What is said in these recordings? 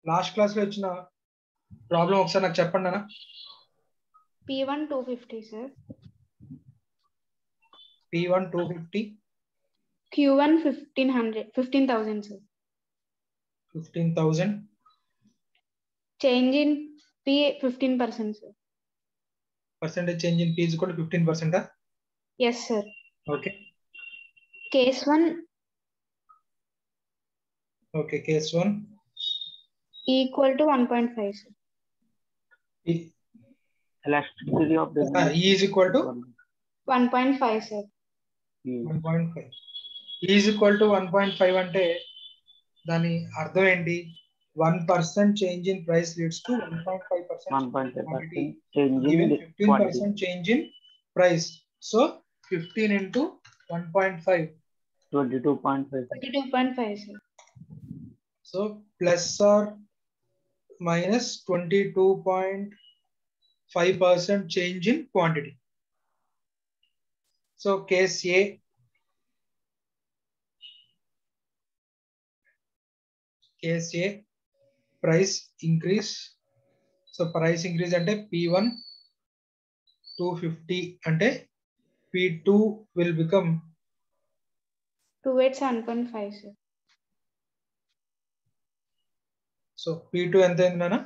Last class లో వచ్చిన problem ఒకసారి నాకు చెప్పండి అన్న. P1 250 sir. P1 250, Q1 15,000 sir. 15,000. Change in P 15% sir. Percentage change in P is equal to 15%. Yes sir. Okay. Case 1 Okay. Case 1. equal to 1.5 sir. Elasticity of the E is equal to 1.5 sir. 1.5. E is equal to 1.5 అంటే దాని అర్థం ఏంటి? 1% change in price leads to 1.5% quantity. Even 15% change in price. So 15 into 1.5. 22.5. 22.5 sir. So plus or minus 22.5% change in quantity. So case A. Case A, price increase. So price increase అంటే P1 250 అంటే P2 will become 287.5 sir. So P2 ఎంత అయింది నాన్న?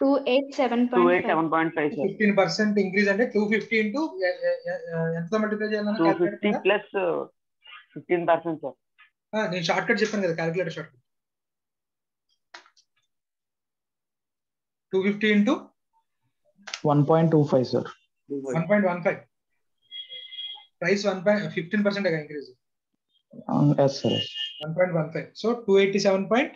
287.5. 15% increase అంటే 250 into ఎంత multiply చేయాలన్నా 250 plus 15% sir. నేను short cut చెప్పాను కదా, calculator short cut. 250 into 1.25 sir. 1.15. Price 15% increase. Yes sir. 1.15. So 287.5.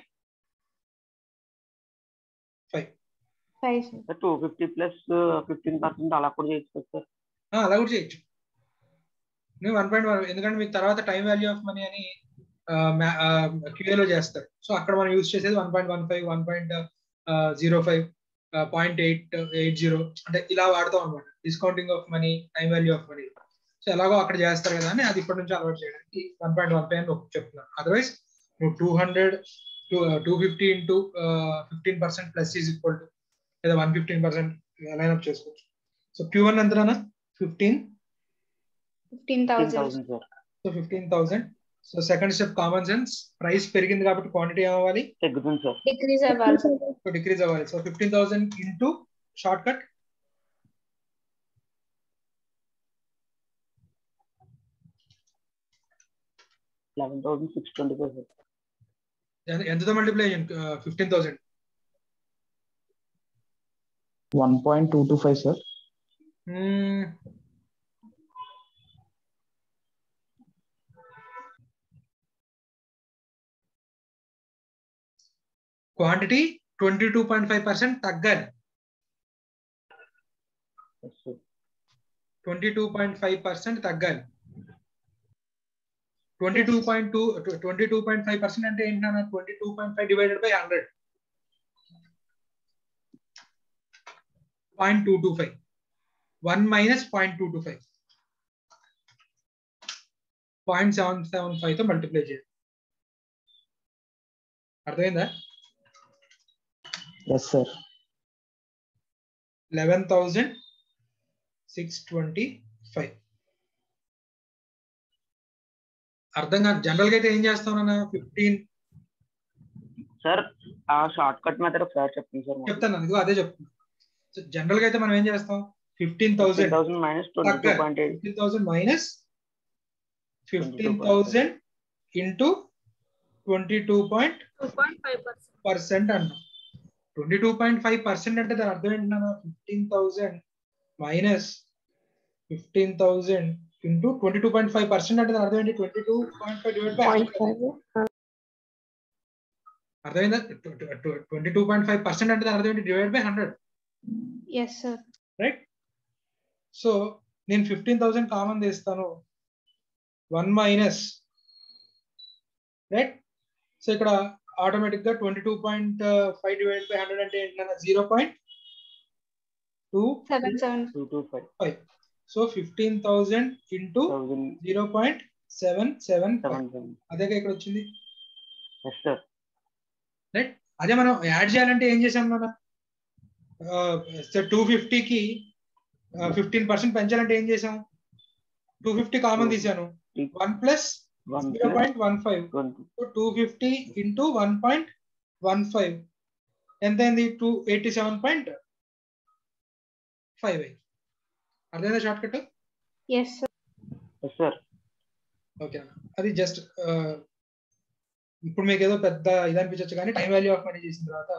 5 sir. 250 plus 15% అలా కూడా చేయొచ్చు సార్. అలా కూడా చేయొచ్చు. నువ్వు 1.1 ఎందుకంటే మీకు తర్వాత టైం వాల్యూ ఆఫ్ మనీ అని క్యూఏలో చేస్తారు. సో అక్కడ మనం యూజ్ చేసేది 1.15, 1.05, 0.880 అంటే ఇలా వాడతాం అనమాట. Discounting of money, time value of money. So ఎలాగో అక్కడ చేస్తారు కదా అని అది ఇప్పటి నుంచి అలవాటు చేయడానికి 1.15 అని చెప్తున్నాను. అదర్వైజ్ నువ్వు 250 into 15% plus is equal to లేదా 115% లైన్ అప్ చేసుకోవచ్చు. సో Q1 ఎంతనా? 15,000. So 15,000. So second step common sense, price పెరిగింది కాబట్టి క్వాంటిటీ ఏమవ్వాలి? తగ్గుతుంది సార్. Decrease అవ్వాలి. సో డిక్రీజ్ అవ్వాలి. So 15,000 into short cut 11,625 sir. ఎంతతో మల్టిప్లై 15,000? 1.225 sir. క్వాంటిటీ 22.5% తగ్గాలి. 22.5% తగ్గాలి. 22.5% అంటే ఏంటన్నా? 22.5 డివైడెడ్ బై 100. 0.225. 1 minus 0.225. 0.775 తో మల్టిప్లై చేయాలి. అర్థమైందా? Yes sir. 11,625. అర్థం కాదు. జనరల్ గా అయితే ఏం చేస్తామన్నా 15 సార్ ఆ షార్ట్ కట్ మెథడ్ ఒకసారి చెప్పండి సార్. చెప్తాను, ఇదిగో అదే చెప్తున్నా. సో జనరల్ గా అయితే మనం ఏం చేస్తాం? 15,000 మైనస్ 22.8. 15,000 మైనస్ 15,000 ఇంటూ 22.5% అన్నాం. 22.5% అంటే దాని అర్థం ఏంటన్నా? 15,000 మైనస్ 15,000 ఇంటూ 22.5% అంటే దాని అర్థం ఏంటి? 22.5 డివైడ్ బై 100. అర్థమైందా? 22.5% అంటే దాని అర్థం ఏంటి? Divide by 100. Yes sir. Right. So నేను 15,000 కామన్ తీస్తాను. 1 మైనస్, రైట్. సో ఇక్కడ ఆటోమేటిక్ గా 22.5 డివైడ్ బై 100 అంటే ఏంటన్నా? 0.275. So 15,000 into 0.775. అదే ఇక్కడ వచ్చింది, రైట్. అదే మనం యాడ్ చేయాలంటే ఏం చేసాం మనం 250కి 15% పెంచాలంటే ఏం చేసాం 250 కామన్ తీసాను 1 ప్లస్ 0.15 250 ఇంటూ 1.15 ఎంత అయింది 287.5 అర్థమైందా short cut yes sir okay అది జస్ట్ ఇప్పుడు మీకు ఏదో పెద్ద ఇది అనిపించచ్చు కానీ టైం వాల్యూ ఆఫ్ మనీ చేసిన తర్వాత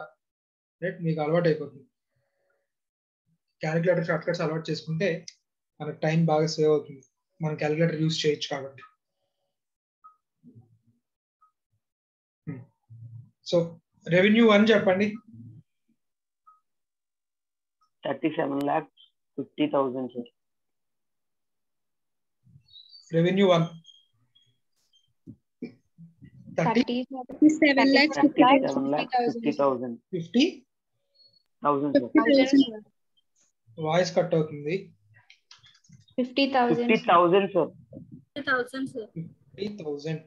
రైట్ మీకు అలవాటు అయిపోతుంది క్యాలిక్యులేటర్ షార్ట్ కట్స్ అలవాటు చేసుకుంటే మనకు టైం బాగా సేవ్ అవుతుంది మనం క్యాలిక్యులేటర్ యూస్ చేయొచ్చు కాబట్టి సో రెవెన్యూ 1 చెప్పండి 37,50,000 sir revenue 1 37,50,000 50 sir voice cut అవుతుంది 50,000 50,000 sir 50,000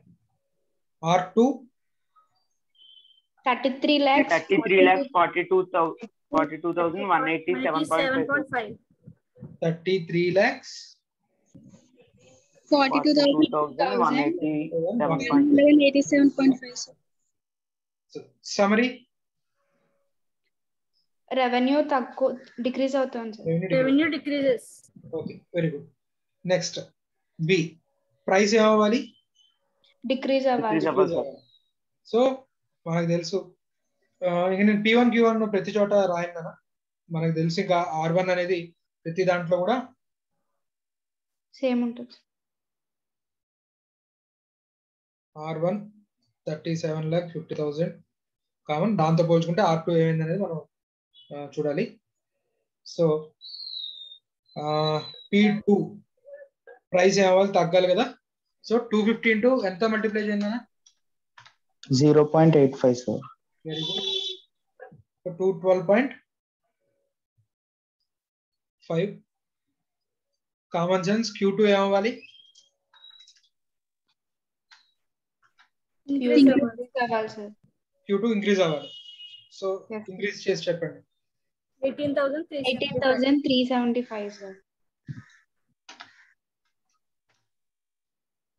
R2 33,42,187.5 33 lakhs 42,187.5 summary revenue తక్కువ డిక్రీజ్ అవుతుంది sir Revenue decreases. Okay very good next B price ఏమవ్వాలి డిక్రీజ్ అవ్వాలి సో మనకు తెలుసు ఇక నేను P1 Q1 ప్రతి చోట రాయను కదా మనకు తెలుసు ఇంకా R1 అనేది ప్రతి దాంట్లో కూడా సేమ్ ఉంటుంది R1 37,50,000 కామన్ దాంతో పోల్చుకుంటే R2 ఏమైంది అనేది మనం చూడాలి సో P2 ప్రైస్ ఏమవ్వాలి తగ్గాలి కదా సో 250 ఇంటూ ఎంత మల్టిప్లై చేయండి 0.85 sir. Very good 212.5 common sense Q2 ఏమవ్వాలి ఇంక్రీజ్ అవ్వాలి సార్ Q2 ఇంక్రీజ్ అవ్వాలి సో Yes. ఇంక్రీజ్ చేసి చెప్పండి 18,375 sir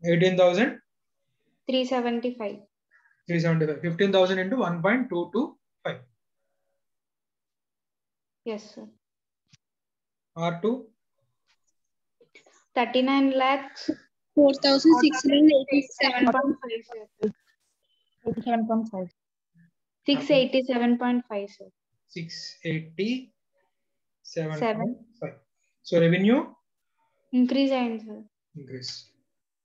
18,375 375 15,000 into 1.225 yes sir R2 39 lakhs 4,687. 687.5 sir 687.5 so revenue increase అయింది సార్ ఇంక్రీజ్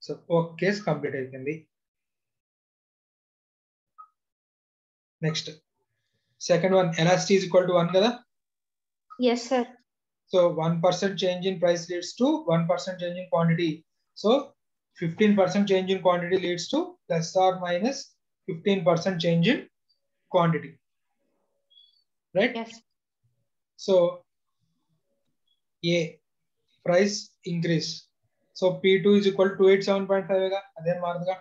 సో ఒక కేసు కంప్లీట్ అయిపోయింది next second one elasticity is equal to 1 కదా yes sir so 1% change in price leads to 1% change in quantity. So 15% change in quantity leads to plus or minus 15% change in quantity. Right? Yes. So A price increase. So P2 is equal to 287.5 ga adhe maradga.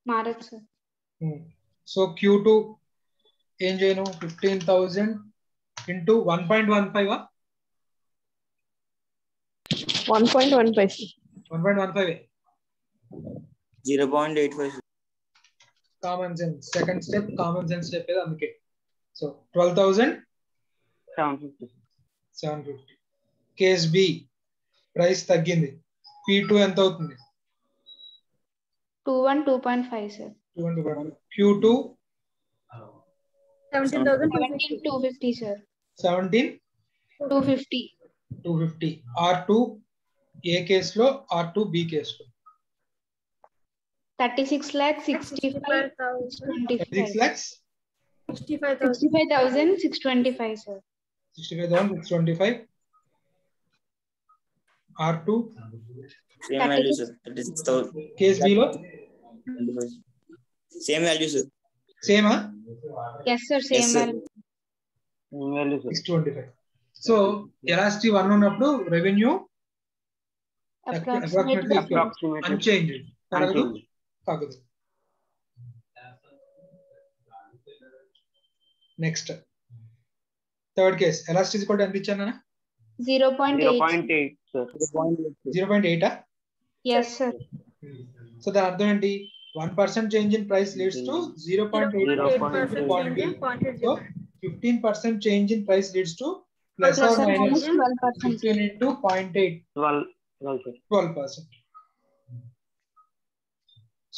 మారదు sir So Q2 ఏం చేయను 15,000 into 1.15 1.15. 1.15 0.85 common sense second step common sense step ఏదో అందుకే so 12,750 case B price తగ్గింది P2 ఎంత అవుతుంది 2.5 sir Q2 17,250 sir 17,250 R2 ఏ కేసులో R2 B కేసులో 36,65,625 lakhs 65,625 సార్ 65,625 R2 same value sir 36,000 case B లో same value sir సేమా yes sir same value sir 625 so elasticity 1 ఉన్నప్పుడు రెవెన్యూ అప్రాక్సిమేట్లీ అన్చేంజ్ తగ్గదు తగ్గదు నెక్స్ట్ థర్డ్ కేస్ ఎలాస్టిసిటీ కూడా ఎంత ఇచ్చాను నాన్న? 0.8. 0.8 sir. 0.8. Yes, sir. సో దాని అర్థం ఏంటి? 1% change in price leads to 0.8% quantity. So 15% change in price leads to plus or minus 12%. 15 into 0.8, 12 sir. 12%.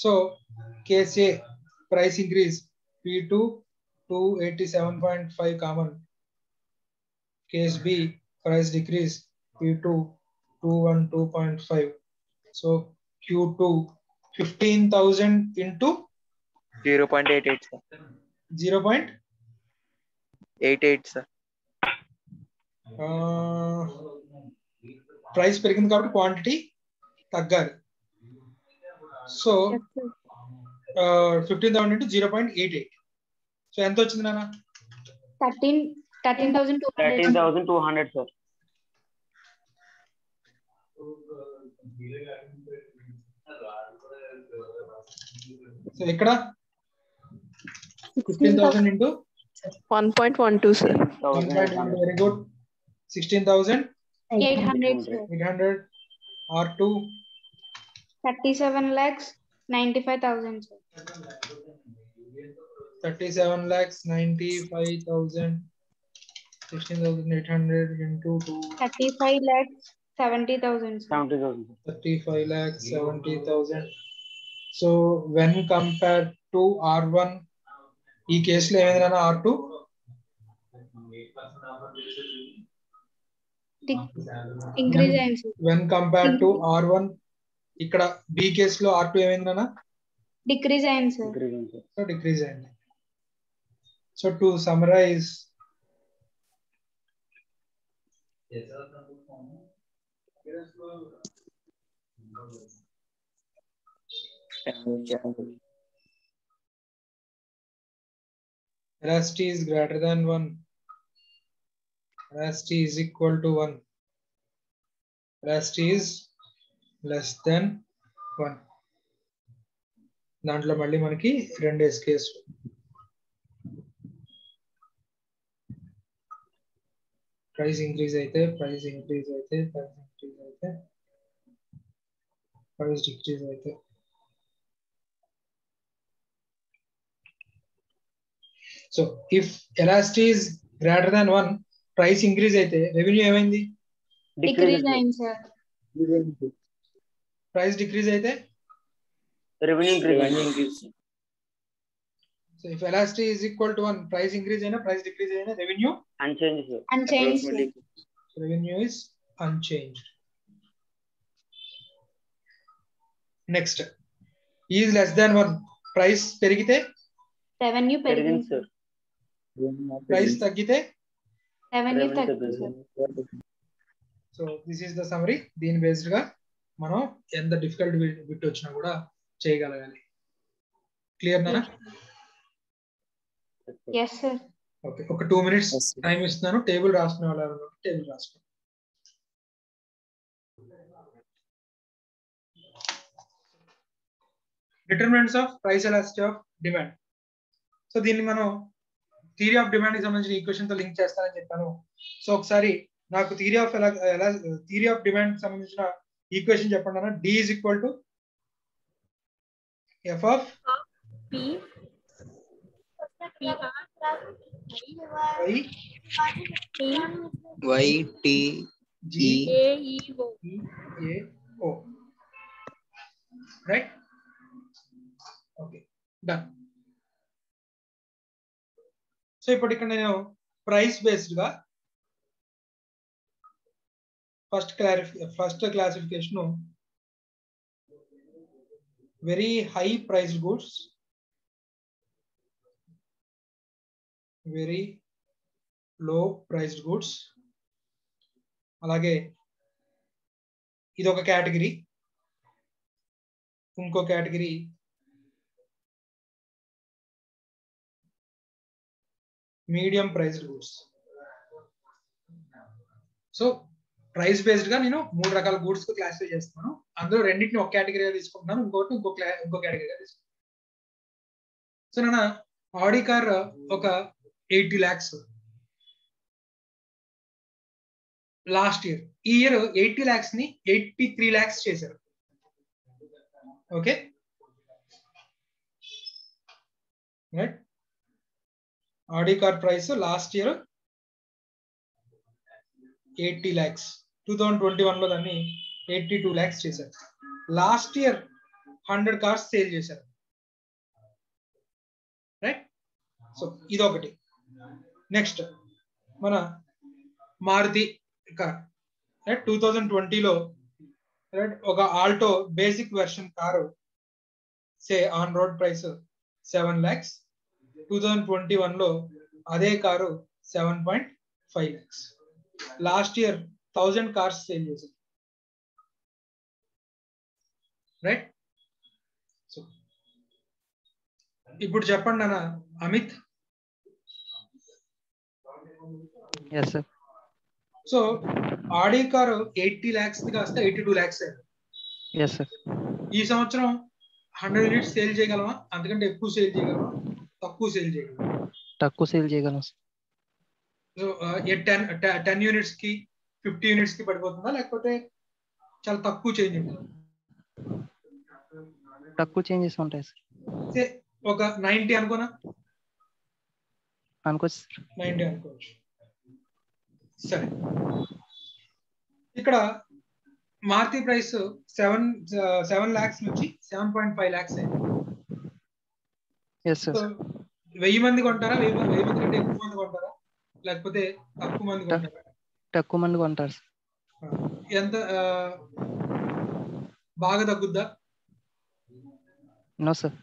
So case A, price increase P2 287.5 common. Case B, price decrease P2 212.5. So Q2 15,000 into 0.88 sir. 0.88 sir. Price పెరిగింది కాబట్టి quantity తగ్గాలి. So 15,000 into 0.88. So ఎంత వచ్చింది నాన్న? 13,200. 13,200 sir. So ఇక్కడ 15,000 into 1.12, sir. 1,800. Very good. 16,800 800, sir. R2 37,95,000, sir. 37,95,000. 16,800 into 2. 35,70,000, sir. 70,000 sir. 35,70,000. So when compared to R1, ఈ కేసులో ఏమైంది నాన్న? R2 Increase అయింది, sir. when compared to R1, ఇక్కడ B కేసులో R2 ఏమైంది నాన్న? Decrease అయింది, sir. సో డిక్రీజ్ అయింది. So to summarise, elasticity is greater than 1, elasticity is equal to 1, elasticity is less than 1. దాంట్లో మళ్ళీ మనకి రెండు కేసు. ప్రైస్ ఇంక్రీజ్ అయితే, ప్రైస్ డిక్రీజ్ అయితే. So if elasticity is greater than 1, price increase అయితే revenue ఏమైంది? Decrease అయింది, sir. ప్రైస్ డిక్రీజ్ అయితే Revenue increase. So if elasticity is equal to 1, price increase అయినా ప్రైస్ డిక్రీజ్ అయినా revenue Unchanged sir. Unchanged, sir. revenue is unchanged. Next, is less than 1, price పెరిగితే Revenue పెరిగింది, sir. price తగ్గితే. Revenue తగ్గింది, sir. So this is the summary. దీని based గా మనం ఎంత డిఫికల్ట్ బిట్ వచ్చినా కూడా చేయగలగాలి. క్లియర్ నానా? Yes, sir. ఓకే, ఒక 2 minutes Yes, sir. టైం ఇస్తున్నాను. టేబుల్ రాసుకునే వాళ్ళు టేబుల్ రాసుకోండి. Determinants of price elasticity of demand. So దీన్ని మనం థియరీ ఆఫ్ డిమాండ్ కి సంబంధించిన ఈక్వేషన్ తో లింక్ చేస్తానని చెప్పాను. సో ఒకసారి నాకు థియరీ ఆఫ్ డిమాండ్ సంబంధించిన ఈక్వేషన్ చెప్పండి అన్న. D is equal to F of P. Y YT G AEO. A O. Right? Okay, done. So ఇప్పుడు ఇక్కడ నేను ప్రైస్ బేస్డ్ గా first classification very high priced goods, very low priced goods, అలాగే ఇది ఒక కేటగిరీ. ఇంకో category medium priced goods. So price based గా నేను 3 రకాల గూడ్స్ కు క్లాసిఫై చేస్తున్నాను. అందులో రెండింటిని ఒక కేటగిరీగా తీసుకుంటున్నాను, ఇంకోటి ఇంకో కేటగిరీగా తీసుకుంటాను. సో నాన్న, ఆడి కార్ ఒక 80 lakhs లాస్ట్ ఇయర్. ఈ ఇయర్ 80 lakhs ని 83 lakhs చేశారు. Okay right. Audi car price last year 80 lakhs, 2021 లో దాన్ని 82 lakhs చేశారు. లాస్ట్ ఇయర్ 100 cars సేల్ చేశారు. రైట్. సో ఇదొకటి. నెక్స్ట్ మన మారుతి కార్ రైట్. 2020లో రైట్ ఒక Alto basic version car say on road price 7 lakhs. 2021 లో అదే car 7.5 lakhs. Last year 1000 cars sale చేశారు. రైట్. సో ఇప్పుడు చెప్పండి అన్న అమిత్. Yes, sir. సో ఆడి కారు 80 lakhs కాస్త 82 lakhs అయింది. Yes, sir. ఈ సంవత్సరం 100 units సేల్ చేయగలమా? అంతకంటే ఎక్కువ సేల్ చేయగలమా? తక్కువ సేల్ చేయగలమా? తక్కువ సేల్ చేయగలం. సో 10 units కి 50 units కి పడిపోతుందా, లేకపోతే చాలా తక్కువ చేంజ్ ఉంటుందా? తక్కువ చేంజెస్ ఉంటాయి సార్. సే ఒక 90 అనుకోనా? అనుకోవచ్చు సార్. 90 అనుకోవచ్చు. సరే, ఇక్కడ మారుతి ప్రైస్ 7 lakhs నుంచి 7.5 lakhs అయింది. Yes, sir. సో 1000 మంది కొంటారా? 1000 మంది కంటే ఎక్కువ మంది కొంటారా, లేకపోతే తక్కువ మంది కొంటారా? తక్కువ మంది కొంటారు సార్. ఎంత బాగా తగ్గుద్దా? No sir.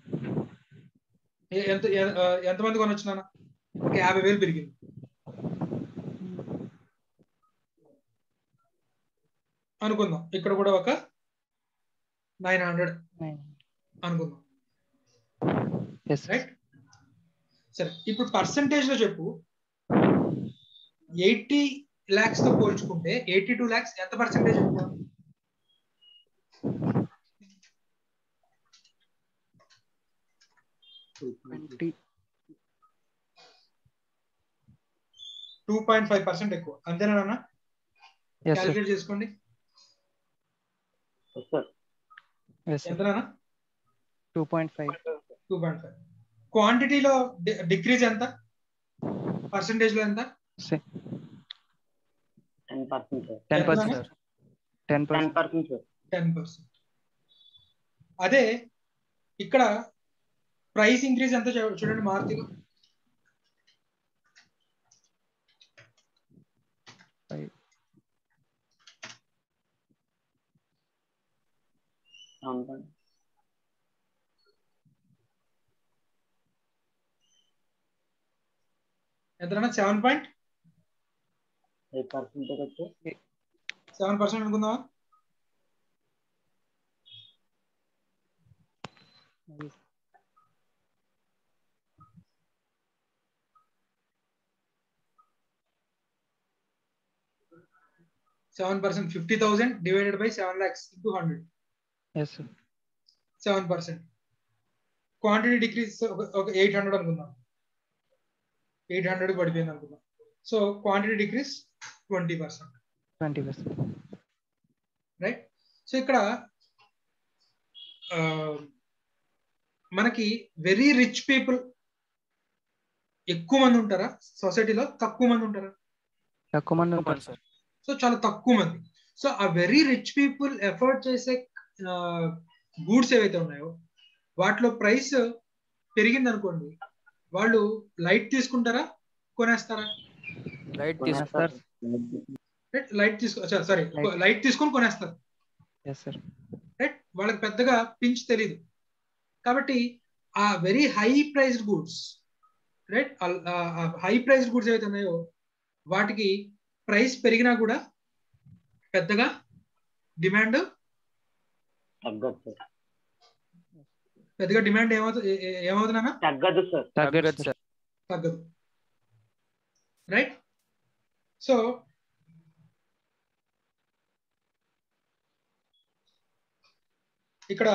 ఎంతమంది కొనొచ్చు నాన్న? ఒక 50,000 పెరిగింది అనుకుందాం. ఇక్కడ కూడా ఒక 900 అనుకుందాం. Yes, sir. రైట్. సరే, ఇప్పుడు పర్సంటేజ్ లో చెప్పు. 80 lakhs తో పోల్చుకుంటే 82 lakhs ఎంత పర్సంటేజ్ ఎక్కువ? $20. 2.5% ఎక్కువ. అంతేనా నాన్న? Yes, sir. క్యాలిక్యులేట్ చేసుకోండి. Yes, sir. ఎంత నాన్న? 2.5. 2.5. క్వాంటిటీలో డిక్రీజ్ ఎంత? పర్సంటేజ్ లో ఎంత? 10%, sir. 10%, sir. 10%. 10%, sir. 10%. అదే ఇక్కడ ప్రైస్ ఇంక్రీజ్ ఎంత చూడండి మారుతిలో. 7%. ఎంతన్నా? 7.8%. 8% 7% అనుకుందామా? $7%. 50,000 divided by 7 lakhs into 100. Yes, sir. 7%. Quantity decrease ఒక 800 అనుకుందాం. 800 పడిపోయింది అనుకుందాం. So quantity decrease 20%. 20%. Right. So ఇక్కడ మనకి వెరీ రిచ్ పీపుల్ ఎక్కువ మంది ఉంటారా సొసైటీలో, తక్కువ మంది ఉంటారా? తక్కువ మంది ఉంటారు సార్. సో చాలా తక్కువ మంది. సో ఆ వెరీ రిచ్ పీపుల్ ఎఫర్ట్ చేసే గూడ్స్ ఏవైతే ఉన్నాయో వాటిలో ప్రైస్ పెరిగింది అనుకోండి, వాళ్ళు లైట్ తీసుకుంటారా, కొనేస్తారా? లైట్ తీసుకుంటారు. లైట్ తీసుకొని కొనేస్తారు. Yes, sir. రైట్. వాళ్ళకి పెద్దగా పించ్ తెలీదు. కాబట్టి ఆ very high priced goods, right, high priced goods ఏవైతే ఉన్నాయో వాటికి ప్రైస్ పెరిగినా కూడా పెద్దగా డిమాండ్ పెద్దగా డిమాండ్ ఏమవుతుందన్నా? తగ్గదు సార్. తగ్గదు. రైట్. సో ఇక్కడ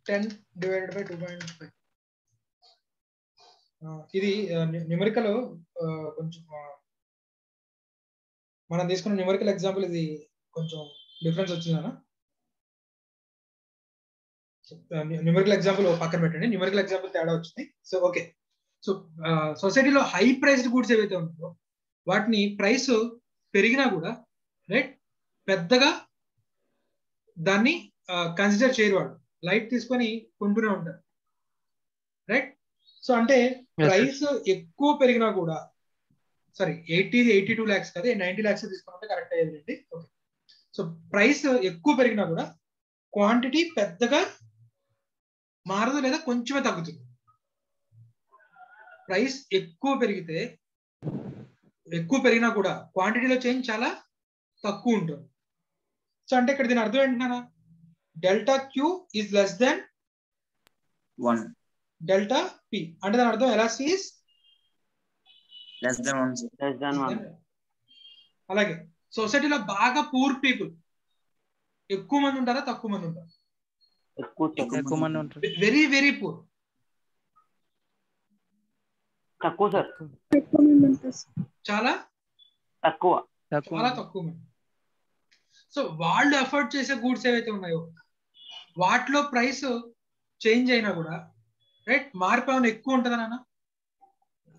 10 divided by 2.5. ఇది న్యూమరికల్ కొంచెం మనం తీసుకున్న న్యూమరికల్ ఎగ్జాంపుల్ ఇది కొంచెం డిఫరెన్స్ వచ్చిందన్న. న్యూమరికల్ ఎగ్జాంపుల్ పక్కన పెట్టండి, న్యూమరికల్ ఎగ్జాంపుల్ తేడా వచ్చింది. సో ఓకే, సో సొసైటీలో హై ప్రైస్డ్ గూడ్స్ ఏవైతే ఉన్నాయో వాటిని ప్రైస్ పెరిగినా కూడా రైట్ పెద్దగా దాన్ని కన్సిడర్ చేయరు, వాళ్ళు లైట్ తీసుకొని కొంటూనే ఉంటారు రైట్. సో అంటే ప్రైస్ ఎక్కువ పెరిగినా కూడా, సారీ 82 lakhs కదా, 90 lakhs తీసుకుంటే కరెక్ట్ అయ్యేది. ఓకే, సో ప్రైస్ ఎక్కువ పెరిగినా కూడా క్వాంటిటీ పెద్దగా మారదు లేదా కొంచెమే తగ్గుతుంది. ప్రైస్ ఎక్కువ పెరిగినా కూడా క్వాంటిటీలో చేంజ్ చాలా తక్కువ ఉంటుంది. సో అంటే ఇక్కడ దీని అర్థం ఏంటన్నా, delta Q is less than 1 delta P అంటే దాని అర్థం ఎలాస్టిసిటీ ఈజ్ less than 1. అలాగే సొసైటీలో బాగా పూర్ పీపుల్ ఎక్కువ మంది ఉంటారా తక్కువ మంది ఉంటారు? ఎక్కువ మంది ఉంటారు. వెరీ వెరీ పూర్ తక్కువ సార్, చాలా తక్కువ. చాలా తక్కువ మంది. సో వాళ్ళు ఎఫర్ట్ చేసే గూడ్స్ ఏవైతే ఉన్నాయో వాటిలో ప్రైస్ చేంజ్ అయినా కూడా రైట్ మార్పు ఏమైనా ఎక్కువ ఉంటుందా నాన్న?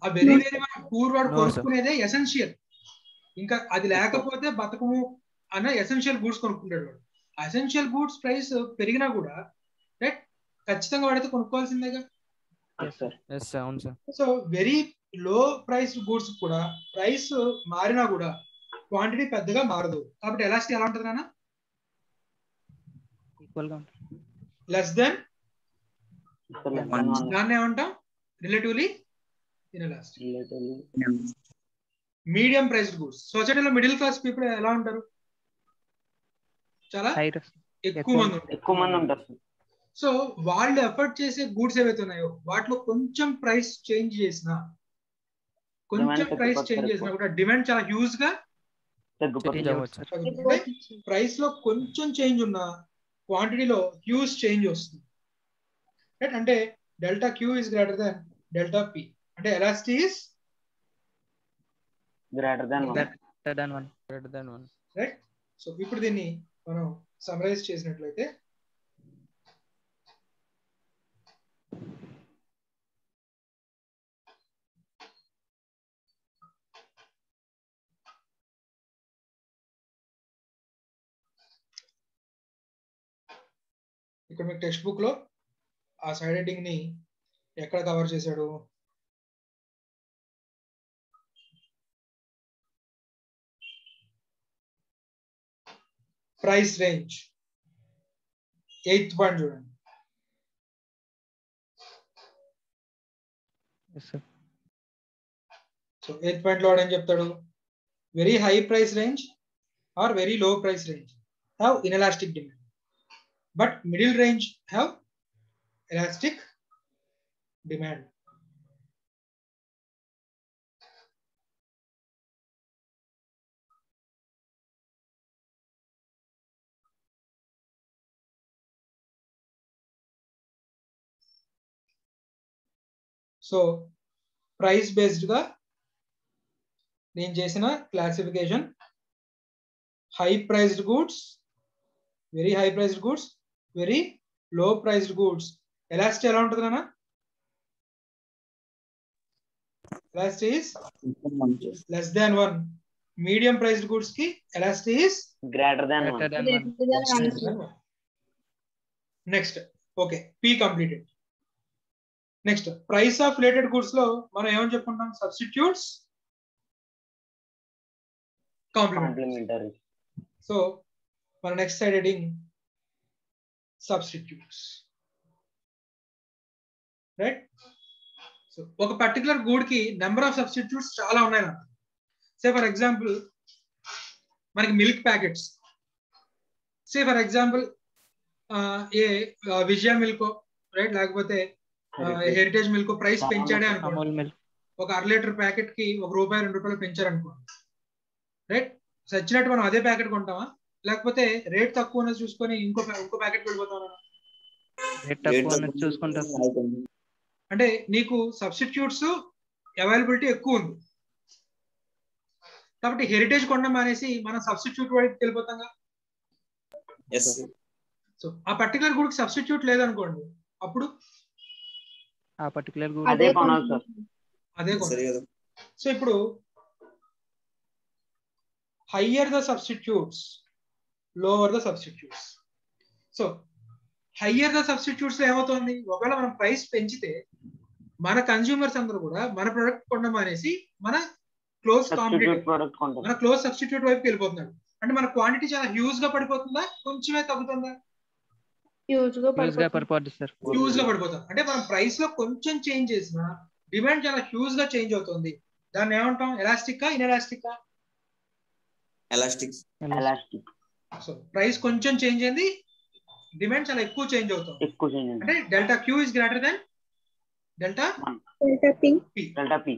ఆ వెరీ వెరీ పూర్ వాడు కొనుక్కునేదే ఎసెన్షియల్, ఇంకా అది లేకపోతే బతకము అన్న ఎసెన్షియల్ గూడ్స్ కొనుక్కుంటాడు వాడు. ఎసెన్షియల్ గూడ్స్ ప్రైస్ పెరిగినా కూడా రైట్ ఖచ్చితంగా వాడైతే కొనుక్కోవాల్సిందేగా. So very low price goods కూడా ప్రైస్ మారినా కూడా క్వాంటిటీ పెద్దగా మారదు, కాబట్టి ఎలాస్టిసిటీ ఎలా ఉంటుంది నాన్న? ఈక్వల్ గా లెస్ దెన్, దాన్ని ఏమంటాం relatively inelastic. Medium priced goods, సొసైటీలో మిడిల్ క్లాస్ పీపుల్ ఎలా ఉంటారు? చాలా ఎక్కువ మంది ఉంటారు. సో వాళ్ళు ఎఫర్ట్ చేసే గూడ్స్ ఏవైతే ఉన్నాయో వాటిలో కొంచెం ప్రైస్ చేంజ్ చేసినా కూడా డిమాండ్ చాలా హ్యూజ్ గా ప్రైస్ లో కొంచెం చేంజ్ ఉన్న క్వాంటిటీలో హ్యూజ్ చేంజ్ వస్తుంది రైట్. అంటే delta Q is greater than delta P అంటే elasticity is greater than 1 right. So ఇప్పుడు దీన్ని మనం సమ్మరైజ్ చేసినట్లయితే ఇక్కడ మీకు టెక్స్ట్ బుక్ లో ఆ సైడ్ హెడ్డింగ్ ని ఎక్కడ కవర్ చేశాడు? ప్రైస్ రేంజ్ 8th పాయింట్ చూడండి. సో 8th పాయింట్ లో ఏం చెప్తాడు? Very high price range or very low price range have inelastic demand, but middle range have elastic demand. So price based గా నేను చేసిన classification high priced goods, very high priced goods, very low priced goods. Elasticity ఎలా ఉంటుంది నాన్న? Elasticity is less than 1. Medium priced goods కి elasticity is greater than 1. Next okay, P completed. Next price of related goods లో మనం ఏమని చెప్పుకుంటాం? Substitutes, complementary. So మన next side heading substitutes right. So ఒక పర్టికులర్ గూడ్ కి number of substitutes చాలా ఉన్నాయి నాకు. సే ఫర్ ఎగ్జాంపుల్ మనకి milk packets, say for example a Vijaya milk right, లేకపోతే హెరిటేజ్ మిల్క్ ప్రైస్ పెంచాడే అనుకోండి, ఒక 1/2 లీటర్ ప్యాకెట్ కి ₹1 ₹2 పెంచారు అనుకోండి రైట్. సచ్చినట్టు మనం అదే ప్యాకెట్ కొంటామా, లేకపోతే రేట్ తక్కువ ఉన్నది చూసుకొని ఇంకో ప్యాకెట్ వెళ్ళిపోతాం? అంటే నీకు సబ్స్టిట్యూట్స్ అవైలబిలిటీ ఎక్కువ ఉంది కాబట్టి హెరిటేజ్ కొనడం అనేసి మనం సబ్స్టిట్యూట్ వైపు వెళ్ళిపోతాం. ఎస్ సో ఆ పర్టికులర్ గుడికి సబ్స్టిట్యూట్ లేదనుకోండి, అప్పుడు ఆ పర్టికులర్ అదే కొనాలి సార్. అదే సరే కొనాలి. కదా. సో ఇప్పుడు higher the substitutes lower the substitutes. So higher the substitutes లో ఏమవుతుంది, ఒకవేళ మనం ప్రైస్ పెంచితే మన కన్స్యూమర్స్ అందరూ కూడా మన ప్రొడక్ట్ కొనడం అనేసి మన క్లోజ్ కాంపిటేటివ్ ప్రోడక్ట్ కొంటారు. మన క్లోజ్ సబ్స్టిట్యూట్ వైపు వెళ్ళిపోతున్నాడు. అంటే మన క్వాంటిటీ చాలా హ్యూజ్ గా పడిపోతుందా, కొంచెమే తగ్గుతుందా? హ్యూజ్ గా పడిపోద్ది సార్. హ్యూజ్ గా పడిపోతుంది. అంటే మనం ప్రైస్ లో కొంచెం చేంజ్ చేసినా డిమాండ్ చాలా హ్యూజ్ గా చేంజ్ అవుతుంది. దాన్ని ఏమంటాం, ఎలాస్టిక్ కా ఇన్ఎలాస్టిక్ కా? ఎలాస్టిక్. ఎలాస్టిక్. సో ప్రైస్ కొంచెం చేంజ్ అయింది, డిమాండ్ చాలా ఎక్కువ చేంజ్ అవుతుంది. ఎక్కువ చేంజ్ అంటే delta Q is greater than delta P. Delta P.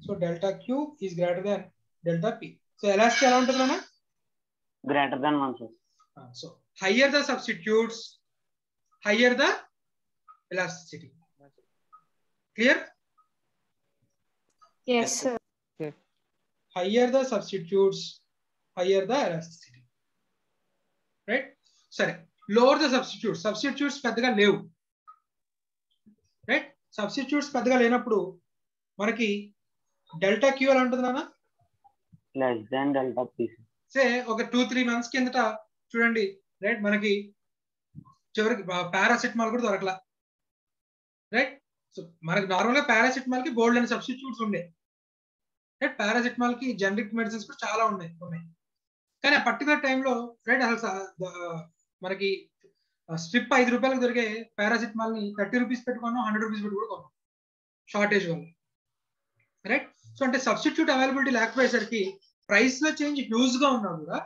So delta Q is greater than delta P. So elastic ఎలా ఉంటుంది అన్న? Greater than 1 sir. So higher the substitutes, higher the elasticity. Clear? Yes, sir. Higher the substitutes, higher the elasticity. Right? Sorry. Lower the substitutes. Substitutes పెద్దగా లేవు. Right? Substitutes పెద్దగా లేనప్పుడు మనకి delta queue ఎలా ఉంటుంది నాన్న? Less than delta P. Say ఒక 2-3 months కిందట చూడండి, రైట్, మనకి చివరికి పారాసిటమాల్ కూడా దొరకలా. రైట్? సో మనకి నార్మల్ గా పారాసిటమాల్ కి బోల్డ్ అని సబ్స్టిట్యూట్స్ ఉండే. రైట్? పారాసిటమాల్ కి జనరిక్ మెడిసిన్స్ కూడా చాలా ఉన్నాయి. కానీ ఆ పర్టికులర్ టైంలో రైట్ అసలు మనకి స్ట్రిప్ 5 రూపాయలకు దొరికే పారాసిటమాల్ ని 30 రూపీస్ పెట్టుకున్నాం, 100 రూపీస్ పెట్టి కూడా కొన్నాం షార్టేజ్ వల్ల. రైట్? సో అంటే సబ్స్టిట్యూట్ అవైలబిలిటీ లేకపోయేసరికి ప్రైస్ లో చేంజ్ హ్యూజ్ గా ఉన్నా కూడా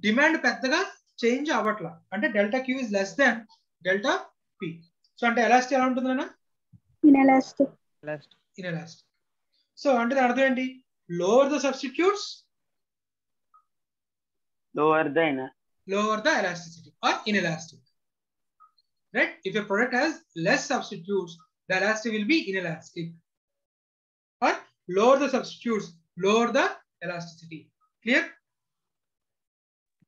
డిమాండ్ పెద్దగా చేంజ్ అవ్వట్లా. అంటే delta Q is less than delta P. So అంటే ఎలాస్టిక్ ఎలా ఉంటుంది అన్న? Inelastic. ఇన్ఎలాస్టిక్. సో అంటే దాని అర్థం ఏంటి? Lower the substitutes, lower the elasticity or inelastic. Right? If a product has less substitutes, the elasticity will be inelastic. Or lower the substitutes, lower the elasticity. Clear?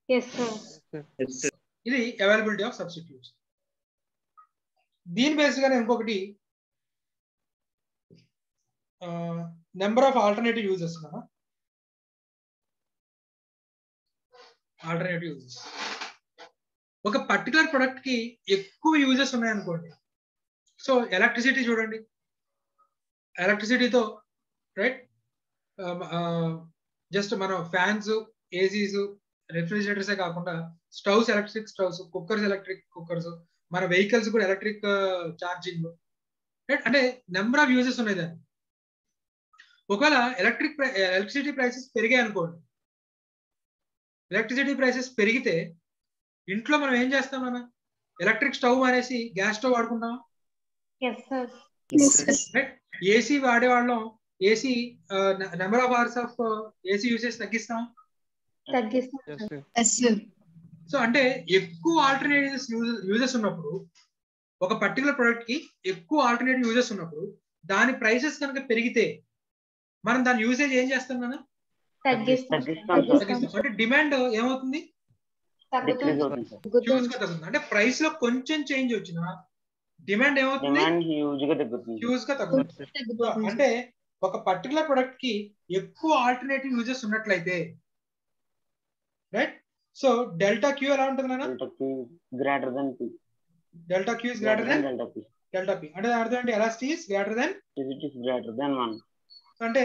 Yes, sir. ఇది availability of substitutes. దీని base గానే ఇంకొకటి number of alternative uses. Alternative uses ఒక particular product కి ఎక్కువ uses ఉన్నాయనుకోండి. So electricity చూడండి, ఎలక్ట్రిసిటీతో right just మనం ఫ్యాన్స్, ఏసీస్, రెఫ్రిజిరేటర్సే కాకుండా stoves, electric stoves, cookers, electric cookers, మన వెహికల్స్ కూడా ఎలక్ట్రిక్ ఛార్జింగ్. రైట్? అంటే నెంబర్ ఆఫ్ యూజెస్ ఉన్నాయి దాన్ని. ఒకవేళ ఎలక్ట్రిసిటీ ప్రైసెస్ పెరిగాయి అనుకోండి, ఎలక్ట్రిసిటీ ప్రైసెస్ పెరిగితే ఇంట్లో మనం ఏం చేస్తాం, మన ఎలక్ట్రిక్ స్టవ్ అనేసి గ్యాస్ స్టవ్ వాడుకుంటాం. Yes, sir. రైట్? ఏసీ వాడేవాళ్ళం, AC number of hours of AC usage తగ్గిస్తాం. సో అంటే ఎక్కువ ఆల్టర్నేటివ్స్ యూజెస్ ఉన్నప్పుడు, ఒక పర్టికులర్ ప్రొడక్ట్ కి ఎక్కువ ఆల్టర్నేటివ్ యూజెస్ ఉన్నప్పుడు దాని ప్రైసెస్ కనుక పెరిగితే మనం దాని యూసేజ్ ఏం చేస్తాం మనం? తగ్గిస్తాం. అంటే డిమాండ్ ఏమవుతుంది? డిక్రీజ్ అవుతుంది సార్. హ్యూజ్ గా తగ్గుతుంది. అంటే ప్రైస్ లో కొంచెం చేంజ్ వచ్చినా డిమాండ్ ఏమవుతుంది? డిమాండ్ హ్యూజ్ గా తగ్గుతుంది. హ్యూజ్ గా తగ్గుతుంది. అంటే ఒక పర్టికులర్ ప్రొడక్ట్ కి ఎక్కువ ఆల్టర్నేటివ్ యూజెస్ ఉన్నట్లయితే రైట్, సో డెల్టా క్యూ ఎలా ఉంటుంది నాన్న? Delta queue greater than P. Delta Q is greater than delta P. Delta P. అంటే అర్థం ఏంటి? Elasticity is greater then, it is greater than 1. అంటే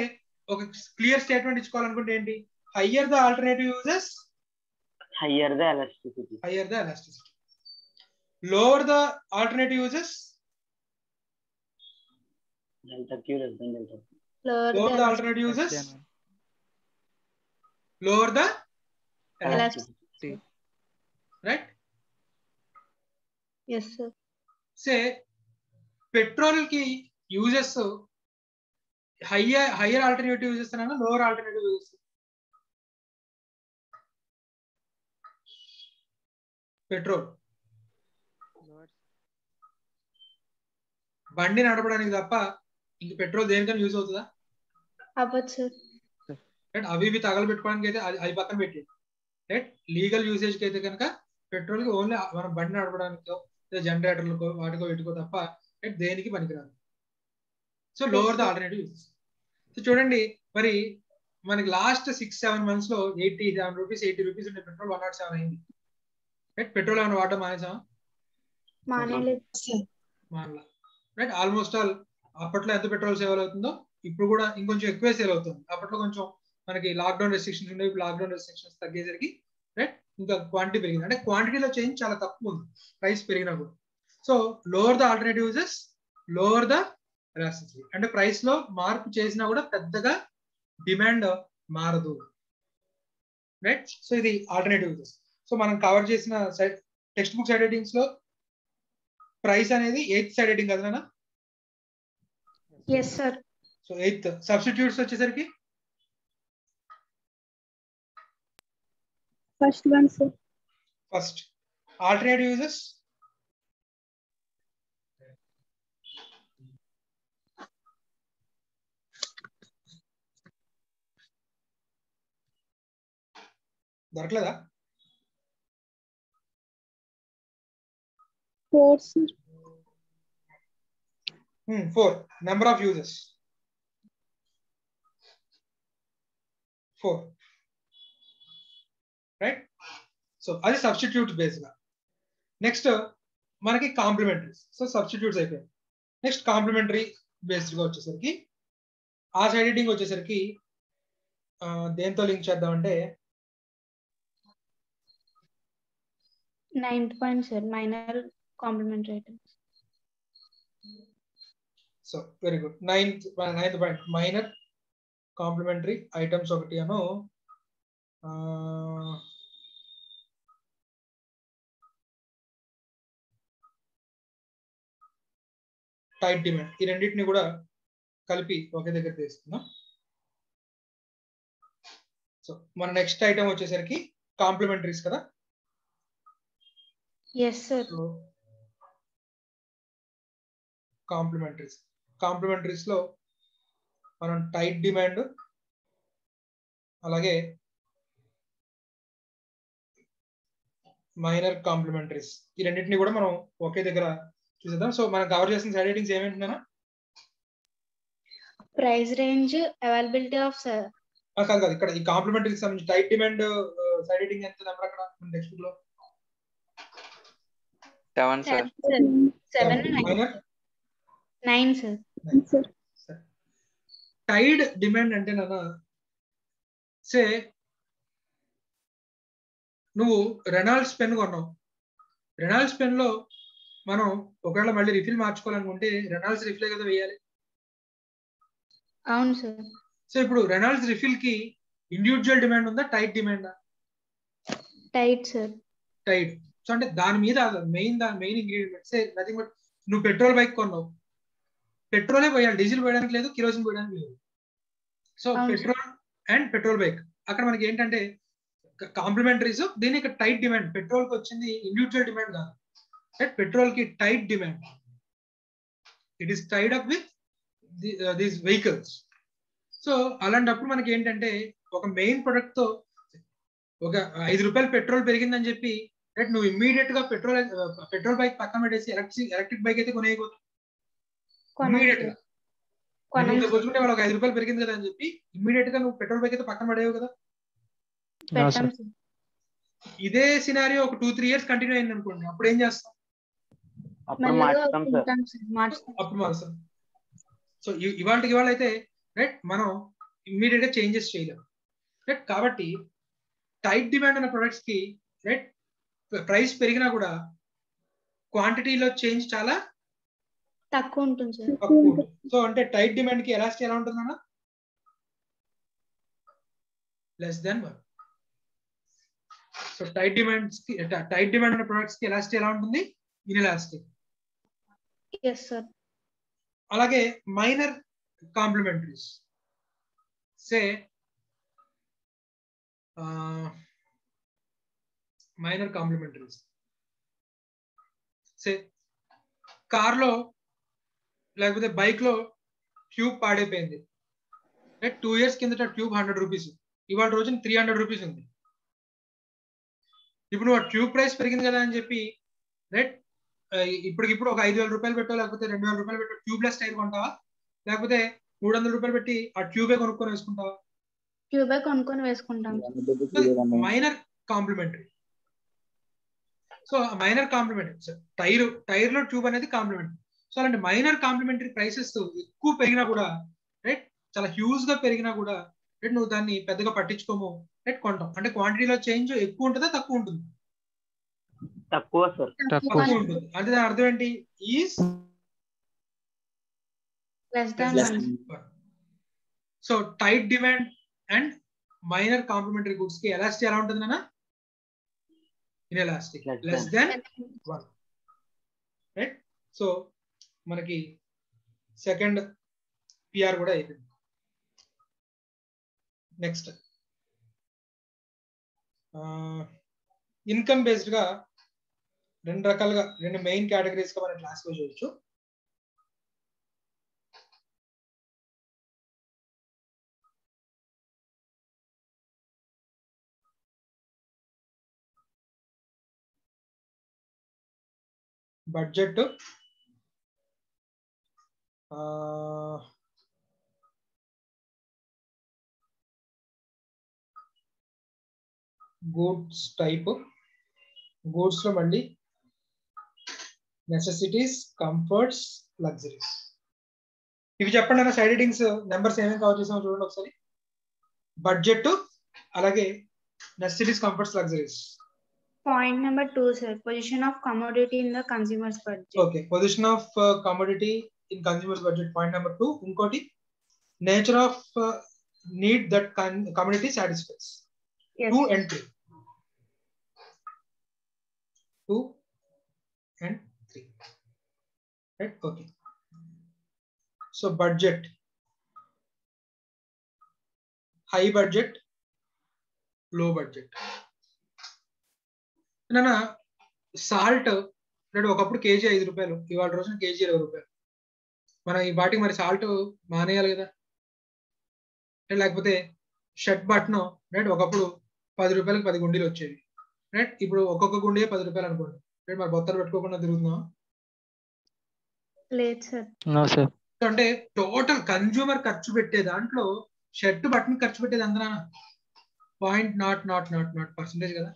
ఒక క్లియర్ స్టేట్మెంట్ ఇచ్చుకోవాలనుకుంటే ఏంటి? Higher the alternative uses, higher the elasticity. higher the elasticity. Lower the alternative uses, delta queue less than delta P. lower the alternative uses, lower the elasticity. Right? Yes, sir. Say petrol ki uses higher alternative uses and lower alternative uses. Petrol బండి నడపడానికి తప్ప ఇంక petrol దేనికైనా use అవుతుందా? అవ్వదు sir. Right, అవి ఇవి తగలబెట్టుకోవడానికి అయితే అది పక్కన పెట్టి, రైట్, లీగల్ యూసేజ్ కి అయితే కనుక పెట్రోల్ కి ఓన్లీ మనం బండి నడపడానికో జనరేటర్లకో వాటికో వీటికో తప్ప రైట్ దేనికి పనికిరాదు. So lower the alternative uses. So చూడండి, మరి మనకి లాస్ట్ 6-7 months లో 87 రూపీస్ 80 రూపీస్ ఉండే పెట్రోల్ 107 అయింది. రైట్, పెట్రోల్ ఏమైనా వాడటం మానేసామా? మానేలేదు. మానలా. రైట్, ఆల్మోస్ట్ ఆల్ అప్పట్లో ఎంత పెట్రోల్ సేల్ అవుతుందో ఇప్పుడు కూడా ఇంకొంచెం ఎక్కువే సేల్ అవుతుంది. అప్పట్లో కొంచెం మనకి లాక్డౌన్ రెస్ట్రిక్షన్స్ ఉండే, ఇప్పుడు లాక్డౌన్ రెస్ట్రిక్షన్స్ తగ్గేసరికి రైట్ ఇంకా క్వాంటిటీ పెరిగింది. అంటే క్వాంటిటీలో చేంజ్ చాలా తక్కువ ఉంది ప్రైస్ పెరిగినా కూడా. So lower the alternative uses, lower the elasticity. అంటే ప్రైస్ లో మార్పు చేసినా కూడా పెద్దగా డిమాండ్ మారదు. రైట్, సో ఇది ఆల్టర్నేటివ్ యూజెస్. సో మనం కవర్ చేసిన టెక్స్ట్ బుక్ సైడ్ హెడ్డింగ్స్ లో ప్రైస్ అనేది 8th సైడ్ హెడ్డింగ్ కదా? Yes sir. So 8th. Substitutes వచ్చేసరికి first one sir. First. Alternative uses దొరకలేదా? 4 sir. 4. Number of uses 4. Right, so అది substitute base గా. Next మనకి కాంప్లిమెంటరీస్. సో సబ్స్టిట్యూట్స్ అయిపోయాయి. Next complementary based గా వచ్చేసరికి ఆ సైడ్ హెడ్డింగ్ వచ్చేసరికి దేంతో లింక్ చేద్దామంటే 9th point sir, minor complementary items. So very good. 9th point minor complementary items ఒకటి అను టైట్ డిమాండ్, ఈ రెండింటిని కూడా కలిపి ఒకే దగ్గర తీసుకుందాం. సో మన నెక్స్ట్ ఐటమ్ వచ్చేసరికి కాంప్లిమెంటరీస్ కదా? Yes sir. సో కాంప్లిమెంటరీస్ లో మనం టైట్ డిమాండ్ అలాగే మైనర్ కాంప్లిమెంటరీస్ ఈ రెండింటిని కూడా మనం ఒకే దగ్గర చూసేద్దాం. సో మనం కవర్ చేసిన సైడ్ హెడ్డింగ్స్ ఏమేంటున్నా? Price range, availability of sir. కాదు, ఇక్కడ ఈ కాంప్లిమెంటరీకి సంబంధించి టైట్ డిమాండ్ సైడ్ హెడ్డింగ్ ఎంత నెంబర్ అక్కడ టెక్స్ట్ బుక్ లో? 7 sir. 7 minor 9 sir. Tied demand అంటే నాన్న, సే నువ్వు రెనాల్డ్స్ పెన్ కొన్నావు. రెనాల్డ్స్ పెన్ లో మనం ఒకవేళ మళ్ళీ రిఫిల్ మార్చుకోవాలనుకుంటే రెనాల్డ్స్ రిఫిల్ కదా వేయాలి. అవును సార్. సో ఇప్పుడు రెనాల్డ్స్ రిఫిల్ కి ఇండివిజువల్ డిమాండ్ ఉందా, టైట్ డిమాండా? Tight sir. టైట్. సో అంటే దాని మీద main ingredient say nothing but నువ్వు పెట్రోల్ బైక్ కొన్నావు, పెట్రోలే పోయాలి, డీజిల్ పోయడానికి లేదు, కిరోసిన్ పోయడానికి లేదు. So petrol and petrol bike అక్కడ మనకి ఏంటంటే కాంప్లిమెంటరీస్. దీని ఇక్కడ టైట్ డిమాండ్, పెట్రోల్ కి వచ్చింది ఇండివిజువల్ డిమాండ్ కాదు. పెట్రోల్ కి tight demand, it is tied up with these vehicles. So అలాంటప్పుడు మనకి ఏంటంటే ఒక మెయిన్ ప్రొడక్ట్ తో ఒక 5 రూపాయలు పెట్రోల్ పెరిగిందని చెప్పి రైట్ నువ్వు ఇమ్మీడియట్ గా పెట్రోల్ బైక్ పక్కన పెట్టేసి ఎలక్ట్రిక్ బైక్ అయితే కొనేయకూడదు. ఇమ్మీడియట్ గా కూర్చుంటే వాళ్ళకి 5 రూపాయలు పెరిగింది కదా అని చెప్పి ఇమ్మీడియట్ గా నువ్వు పెట్రోల్ బైక్ అయితే పక్కన పడేవు కదా. ఇదే సినారియో ఒక 2-3 years కంటిన్యూ అయింది అనుకోండి, అప్పుడు ఏం చేస్తాం? అప్పుడు మార్చుతాం సార్. అప్పుడు మారుస్తాం. సో ఇవాళ అయితే రైట్ మనం ఇమ్మీడియట్ గా చేంజెస్ చేయలేము. రైట్, కాబట్టి టైట్ డిమాండ్ ఉన్న ప్రొడక్ట్స్ కి రైట్ ప్రైస్ పెరిగినా కూడా క్వాంటిటీలో చేంజ్ చాలా తక్కువ ఉంటుంది సార్. తక్కువ ఉంటుంది. సో అంటే టైట్ డిమాండ్ కి ఎలాస్టిసిటీ ఎలా ఉంటుంది అన్న? Less than 1. So tight demand ఉన్న ప్రొడక్ట్స్ కి ఎలాస్టిసిటీ ఎలా ఉంటుంది? ఇన్ఎలాస్టిక్. Yes sir. అలాగే minor complementaries say minor complementaries say కార్లో లేకపోతే బైక్ లో ట్యూబ్ పాడైపోయింది, రైట్? 2 years కిందట ట్యూబ్ 100 రూపీస్, ఇవాళ రోజున 300 రూపీస్ ఉంది. ఇప్పుడు నువ్వు ట్యూబ్ ప్రైస్ పెరిగింది కదా అని చెప్పి, రైట్, ఇప్పుడు ఒక 5,000 రూపాయలు పెట్టో లేకపోతే 2,000 రూపాయలు పెట్టో ట్యూబ్లెస్ టైర్ కొంటావా, లేకపోతే 300 రూపాయలు పెట్టి ఆ ట్యూబే కొనుక్కొని వేసుకుంటావా? ట్యూబే కొనుక్కొని వేసుకుంటాం. Minor complementary. So minor complementary tire లో ట్యూబ్ అనేది కాంప్లిమెంటరీ. సో అలాంటి మైనర్ కాంప్లిమెంటరీ ప్రైసెస్ ఎక్కువ పెరిగినా కూడా, రైట్, చాలా హ్యూజ్ గా పెరిగినా కూడా, రైట్, నువ్వు దాన్ని పెద్దగా పట్టించుకోము, రైట్, కొంటాం. అంటే క్వాంటిటీలో చేంజ్ ఎక్కువ ఉంటుందా తక్కువ ఉంటుంది? తక్కువ సార్. తక్కువ తక్కువ ఉంటుంది. అంటే దాని అర్థం ఏంటి? Is less than Less 1. So tight demand and minor complementary goods కి ఎలాస్టిసిటీ ఎలా ఉంటుంది నాన్న? Inelastic, less than 1, right? So మనకి సెకండ్ పిఆర్ కూడా అయిపోయింది. నెక్స్ట్ ఇన్కమ్ బేస్డ్ గా రెండు రకాలుగా, రెండు మెయిన్ కేటగిరీస్ గా మనం క్లాస్ లో చూడొచ్చు. బడ్జెట్, గూడ్స్ టైప్, గూడ్స్ లో మళ్ళీ నెసెసిటీస్, కంఫర్ట్స్, లగ్జరీస్. ఇవి చెప్పండి అన్న. సైడ్ హెడ్డింగ్స్ నెంబర్స్ ఏమేమి కవర్ చేసామో చూడండి ఒకసారి. బడ్జెట్, అలాగే necessities, comforts, luxuries. Point number 2, sir. Position of commodity in the consumer's budget. Okay, position of commodity in consumers budget, point number 2. ఇంకోటి nature of need that community satisfies. Yes. 2 and 3. 2 and 3. Right? Okay. So budget. High budget, low budget. నాన్న salt rate ఒకప్పుడు KG 5 రూపాయలు, ఇవాళ రోజున KG 20 రూపాయలు. మనం ఈ వాటికి మరి సాల్ట్ మానేయాలి కదా. లేకపోతే షర్ట్ బటన్, రైట్, ఒకప్పుడు 10 రూపాయలకి 10 గుండీలు వచ్చేవి, రైట్? ఇప్పుడు ఒక్కొక్క గుండీ 10 రూపాయలు అనుకోండి, రైట్? మరి బొత్తలు పెట్టుకోకుండా తిరుగుతున్నాం. లేదు సార్. No sir. అంటే టోటల్ కన్జ్యూమర్ ఖర్చు పెట్టే దాంట్లో షర్ట్ బటన్ ఖర్చు పెట్టేది అందరా 0.000% కదా.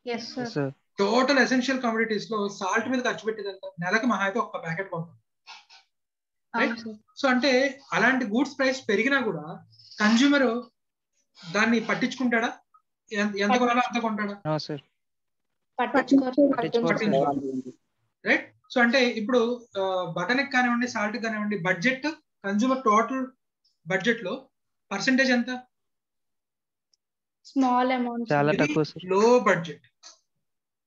Yes, sir. Sir. Total essential commodities లో సాల్ట్ మీద ఖర్చు పెట్టేది అంత నెలకు మహా అయితే ఒక ప్యాకెట్ కొంటాం, రైట్? అవును, sir. సో అంటే అలాంటి గూడ్స్ ప్రైస్ పెరిగినా కూడా కన్జ్యూమర్ దాన్ని పట్టించుకుంటాడా? ఎంత కొనాలో అంత కొంటాడా? No sir. పట్టించుకోరు. రైట్? సో అంటే ఇప్పుడు బటన్ కానివ్వండి, సాల్ట్ కానివ్వండి, బడ్జెట్, కన్జ్యూమర్ టోటల్ బడ్జెట్ లో పర్సెంటేజ్ ఎంత? Small amount. చాలా తక్కువ sir. Low budget.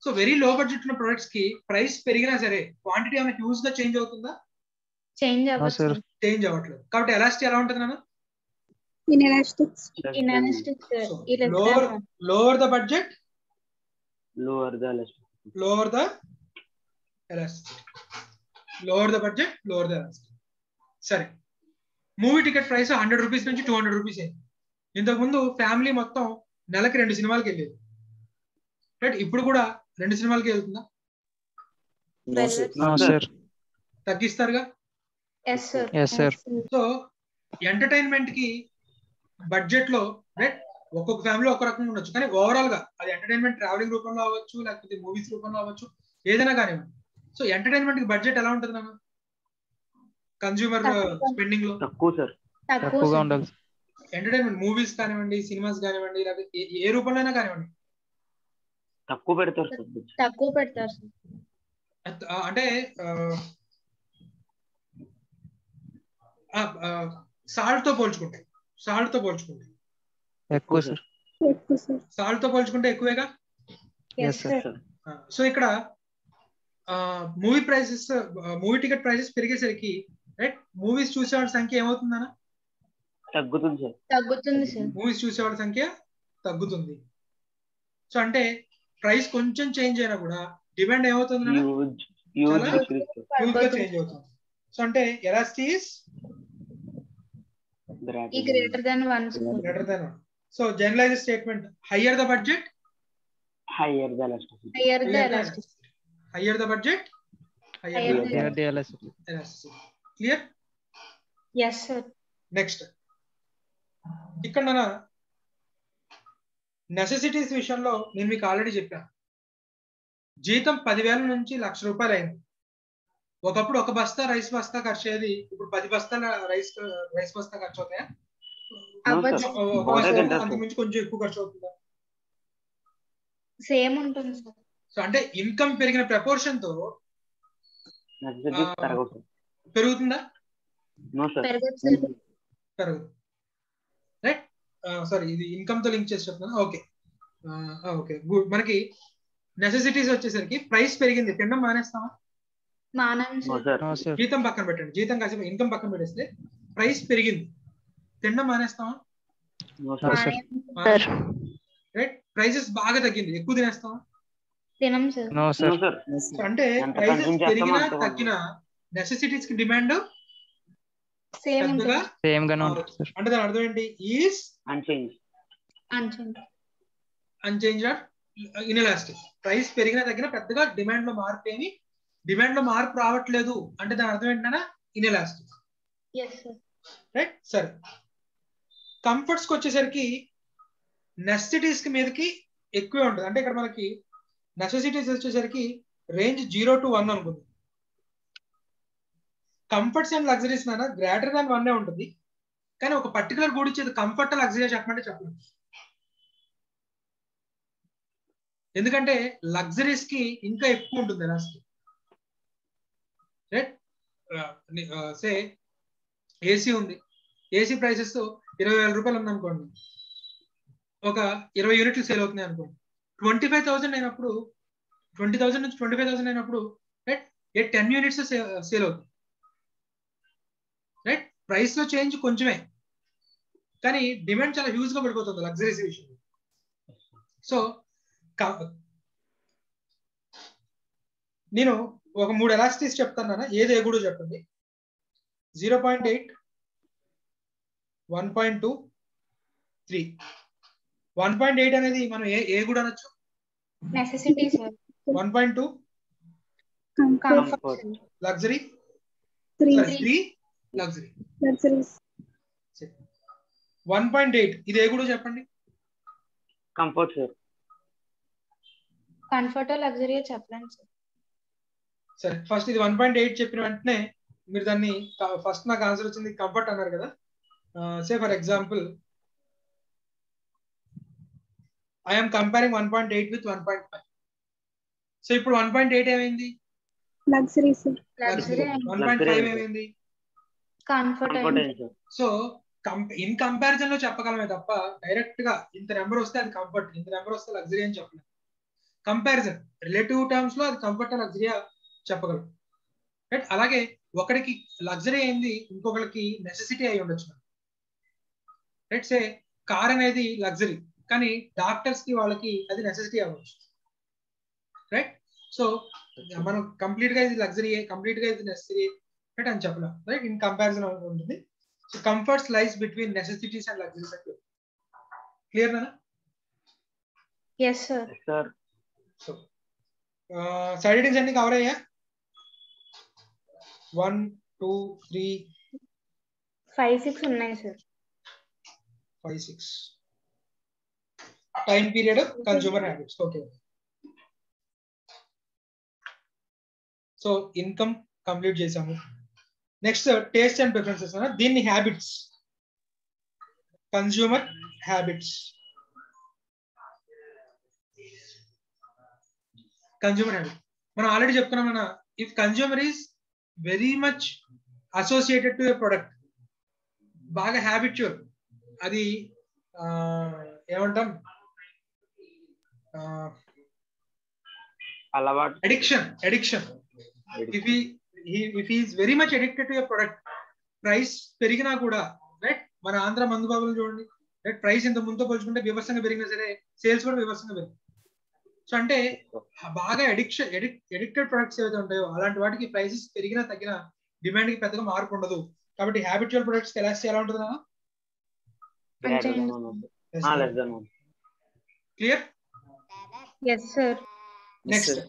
So very low budget ఉన్న ప్రొడక్ట్స్ కి ప్రైస్ పెరిగినా సరే క్వాంటిటీ ఏమైనా హ్యూజ్ గా చేంజ్ అవుతుందా? చేంజ్ అవ్వదు sir. సార్. చేంజ్ అవ్వట్లేదు. కాబట్టి ఎలాస్టిసిటీ ఎలా ఉంటుంది నాన్న? Inelastic, sir. So, Irregular. lower the budget, Lower the elasticity. lower the elasticity. Lower the budget, lower the elasticity. సరే, మూవీ టికెట్ ప్రైస్ 100 రూపీస్ నుంచి 200 రూపీస్ అయింది. ఇంతకు ముందు ఫ్యామిలీ మొత్తం నెలకి 2 సినిమాలకి వెళ్ళేది, రైట్? ఇప్పుడు కూడా 2 సినిమాలకి వెళ్తుందా? No, sir. No sir. తగ్గిస్తారుగా. Yes, sir. Yes, sir. So entertainment కి బడ్జెట్ లో, రైట్, ఒక్కొక్క ఫ్యామిలీ ఒక రకంగా ఉండొచ్చు, కానీ ఓవరాల్ గా అది ఎంటర్టైన్మెంట్ ట్రావెలింగ్ రూపంలో అవ్వచ్చు, లేకపోతే మూవీస్ రూపంలో అవ్వచ్చు, ఏదైనా కానివ్వండి. సో ఎంటర్టైన్మెంట్ కి బడ్జెట్ ఎలా ఉంటుంది నాన్న? కన్స్యూమర్ స్పెండింగ్ లో తక్కువ సార్. తక్కువగా ఉండాలి. ఎంటర్టైన్మెంట్ మూవీస్ కానివ్వండి, సినిమాస్ కానివ్వండి, లేకపోతే ఏ రూపంలో అయినా కానివ్వండి, తక్కువ పెడతారు సార్. తక్కువ పెడతారు సార్. అంటే సాల్ట్ తో పోల్చుకుంటే ఎక్కువ సార్. సాల్ట్ తో పోల్చుకుంటే ఎక్కువేగా. Yes, sir. సో ఇక్కడ మూవీ టికెట్ ప్రైసెస్ పెరిగేసరికి, రైట్, మూవీస్ చూసేవాళ్ళ సంఖ్య ఏమవుతుందన్నా? తగ్గుతుంది సార్. తగ్గుతుంది సార్. మూవీస్ చూసేవాళ్ళ సంఖ్య తగ్గుతుంది. సో అంటే ప్రైస్ కొంచెం చేంజ్ అయినా కూడా డిమాండ్ ఏమవుతుంది? హ్యూజ్ చాలా డిక్రీజ్ సార్. హ్యూజ్ గా చేంజ్ అవుతుంది. సో అంటే ఎలాసిటీ ఈస్ ఈ greater than 1 sir. greater than 1. So generalized statement, higher the budget, higher the elasticity. Higher the elasticity. higher the budget, higher Higher the Here the elasticity. elasticity. Clear? Yes sir. Next ఇక్కడ నా necessities విషయంలో నేను మీకు already చెప్పాను, జీతం 10,000 నుంచి ₹1,00,000 అయింది. ఒకప్పుడు ఒక బస్తా రైస్ బస్తా ఖర్చు అయ్యేది, ఇప్పుడు 10 బస్తాల రైస్ బస్తా ఖర్చు అవుతాయా? అంతకుమించి కొంచెం ఎక్కువ ఖర్చు అవుతుందా? సేమ్ ఉంటుంది సార్. సో అంటే ఇన్కమ్ పెరిగిన ప్రపోర్షన్ తో పెరుగుతుందా? పెరగదు సార్. పెరగదు. రైట్, సారీ ఇది ఇన్కమ్ తో లింక్ చేసి చెప్తున్నాను. Okay okay good. మనకి నెసెసిటీస్ వచ్చేసరికి ప్రైస్ పెరిగింది, తినడం మానేస్తామా? మానం సార్. No, sir. జీతం పక్కన పెట్టండి, జీతం కాసేపు ఇన్కమ్ పక్కన పెట్టేస్తే ప్రైస్ పెరిగింది, తినడం మానేస్తామా? రైట్, ప్రైసెస్ బాగా తగ్గింది, ఎక్కువ తినేస్తామా? తినం సార్. No, sir. అంటే ప్రైసెస్ పెరిగినా తగ్గినా నెసెసిటీస్ కి డిమాండ్ సేమ్ పెద్దగా Same గానే ఉంటుంది sir. అంటే దాని అర్థం ఏంటి? Is unchanged. Unchanged or inelastic. Price పెరిగినా తగ్గినా పెద్దగా డిమాండ్ లో మార్పు ఏమి, డిమాండ్ లో మార్పు రావట్లేదు అంటే దాని అర్థం ఏంటన్నా ఇన్ఎలాస్టిక్. yes sir. రైట్, సరే. కంఫర్ట్స్ కి వచ్చేసరికి నెసెసిటీస్ కి మీదకి ఎక్కువే ఉంటుంది. అంటే ఇక్కడ మనకి నెసెసిటీస్ వచ్చేసరికి రేంజ్ 0 to 1 అనుకుంది. కంఫర్ట్స్ అండ్ లగ్జరీస్ నాన్న గ్రేటర్ దాన్ 1 ఉంటుంది, కానీ ఒక పర్టికులర్ గూడ్ ఇచ్చేది కంఫర్ట్ లగ్జరీ చెప్పమంటే చెప్పలేదు. ఎందుకంటే లగ్జరీస్ కి ఇంకా ఎక్కువ ఉంటుంది ఎలాస్టిక్. రైట్, సే ఏసీ ఉంది, ఏసీ ప్రైసెస్ ₹20,000 ఉందనుకోండి, ఒక 20 యూనిట్లు సేల్ అవుతున్నాయి అనుకోండి, 25,000 అయినప్పుడు 20,000 నుంచి 25,000 అయినప్పుడు రైట్ 10 యూనిట్స్ సేల్ అవుతుంది. రైట్, ప్రైస్ లో చేంజ్ కొంచెమే, కానీ డిమాండ్ చాలా హ్యూజ్ గా పడిపోతుంది లగ్జరీస్ విషయం. సో నేను ఒక 3 ఎలాస్టిస్ చెప్తాను నాన్న, ఏది ఏ కూడా చెప్పండి. 0.8, 1.2, 3. 1.8 అనేది మనం ఏ కూడా అనొచ్చు? Necessity sir. 1.2 comfort luxury, 3 luxury. 1.8 ఇది ఏ కూడా చెప్పండి? Comfort sir. కంఫర్ట్ లగ్జరీ చెప్పలేను సార్. సరే, ఫస్ట్ ఇది 1.8 చెప్పిన వెంటనే మీరు దాన్ని ఫస్ట్ నాకు ఆన్సర్ వచ్చింది కంఫర్ట్ అన్నారు కదా. సే for example I'm comparing 1.8 with 1.5. So ఇప్పుడు 1.8 ఏమైంది? Luxury sir. లగ్జరీ 1.5 ఏమైంది? కంఫర్ట్ సో ఇన్ కంపారిజన్ లో చెప్పగలమే తప్ప డైరెక్ట్ గా ఇంత నెంబర్ వస్తే అది కంఫర్ట్, ఇంత నెంబర్ వస్తే లగ్జరీ అని చెప్పలేదు. కంపారిజన్ రిలేటివ్ టర్మ్స్ లో అది కంఫర్ట్ లగ్జరీ చెప్పగలం. రైట్, అలాగే ఒకరికి లగ్జరీ అయింది ఇంకొకరికి నెసెసిటీ అయి ఉండొచ్చు. రైట్, సే కార్ అనేది లగ్జరీ కానీ డాక్టర్స్ కి వాళ్ళకి అది నెసెసిటీ అవ్వచ్చు. రైట్, సో మనం కంప్లీట్ గా ఇది లగ్జరీ, కంప్లీట్ గా ఇది నెసెసరీ రైట్ అని చెప్పలేం. రైట్, ఇన్ కంపారిజన్ ఉంటుంది. So comforts lies between necessities and luxuries అంటే క్లియర్ నా? yes sir. So side headings అన్ని కవర్ అయ్యా? 1, 2, 3, 5, 6 ఉన్నాయి sir. 5, 6. Time period, consumer habits. Okay, so income complete చేసాము. Next taste and preferences. దీన్ని habits, consumer habits. Consumer habit మనం already చెప్పుకున్నాం అన్న, if consumer is very much associated to a product, బాగా habitual, అది ఏమంటాం addiction. If he is very much addicted to a product, price పెరిగినా కూడా right, మన ఆంధ్ర మందు బాబులు చూడండి రైట్, ప్రైస్ ఇంత ముందుతో పోల్చుకుంటే వివర్సంగా పెరిగినా సరే సేల్స్ కూడా వివర్సంగా పెరిగింది. సో అంటే బాగా అడిక్టెడ్ ప్రొడక్ట్స్ ఏవైతే ఉంటాయో అలాంటి వాటికి ప్రైసెస్ పెరిగినా తగ్గినా డిమాండ్ కి పెద్దగా మార్పు ఉండదు. కాబట్టి హ్యాబిచువల్ ప్రొడక్ట్స్ కి ఎలాస్టిసిటీ ఎలా ఉంటుంది అన్న? Less than 1. Clear? Yes, sir. Next